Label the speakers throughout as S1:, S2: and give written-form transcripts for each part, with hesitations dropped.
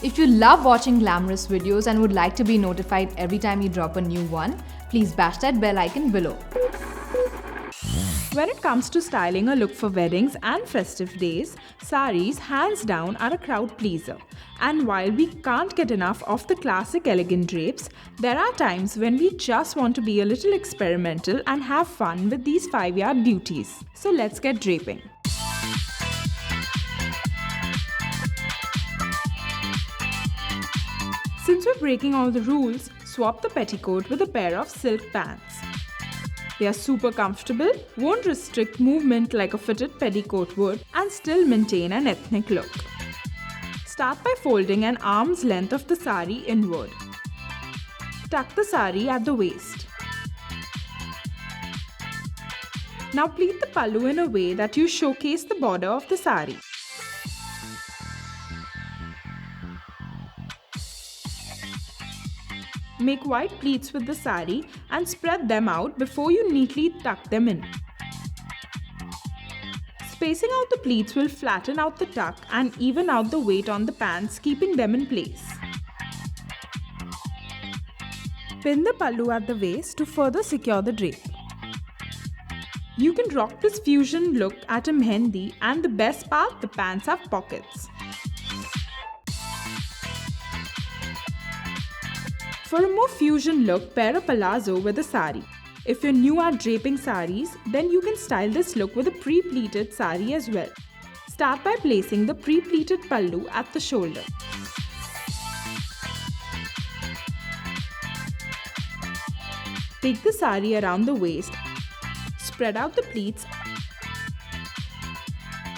S1: If you love watching glamorous videos and would like to be notified every time you drop a new one, please bash that bell icon below.
S2: When it comes to styling a look for weddings and festive days, saris hands down are a crowd pleaser. And while we can't get enough of the classic elegant drapes, there are times when we just want to be a little experimental and have fun with these 5-yard beauties. So let's get draping. Since we're breaking all the rules, swap the petticoat with a pair of silk pants. They are super comfortable, won't restrict movement like a fitted petticoat would, and still maintain an ethnic look. Start by folding an arm's length of the sari inward. Tuck the sari at the waist. Now pleat the pallu in a way that you showcase the border of the sari. Make white pleats with the sari and spread them out before you neatly tuck them in. Spacing out the pleats will flatten out the tuck and even out the weight on the pants, keeping them in place. Pin the pallu at the waist to further secure the drape. You can rock this fusion look at a mehendi, and the best part, the pants have pockets. For a more fusion look, pair a palazzo with a sari. If you're new at draping saris, then you can style this look with a pre-pleated sari as well. Start by placing the pre-pleated pallu at the shoulder. Take the sari around the waist, spread out the pleats,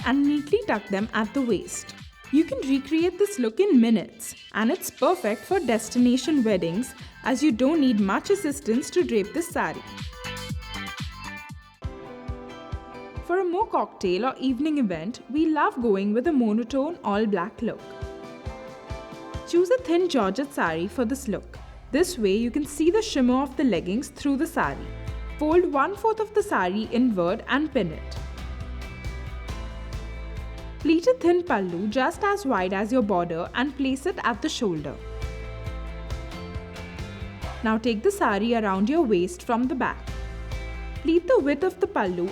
S2: and neatly tuck them at the waist. You can recreate this look in minutes, and it's perfect for destination weddings as you don't need much assistance to drape this sari. For a more cocktail or evening event, we love going with a monotone all-black look. Choose a thin georgette sari for this look. This way you can see the shimmer of the leggings through the sari. Fold 1/4 of the sari inward and pin it. Pleat a thin pallu just as wide as your border and place it at the shoulder. Now take the sari around your waist from the back. Pleat the width of the pallu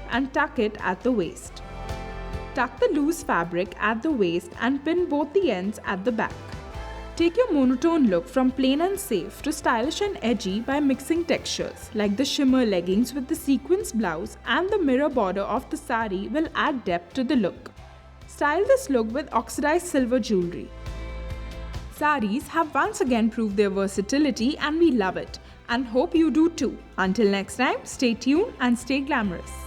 S2: and tuck it at the waist. Tuck the loose fabric at the waist and pin both the ends at the back. Take your monotone look from plain and safe to stylish and edgy by mixing textures, like the shimmer leggings with the sequins blouse, and the mirror border of the sari will add depth to the look. Style this look with oxidized silver jewelry. Saris have once again proved their versatility, and we love it, and hope you do too. Until next time, stay tuned and stay glamorous.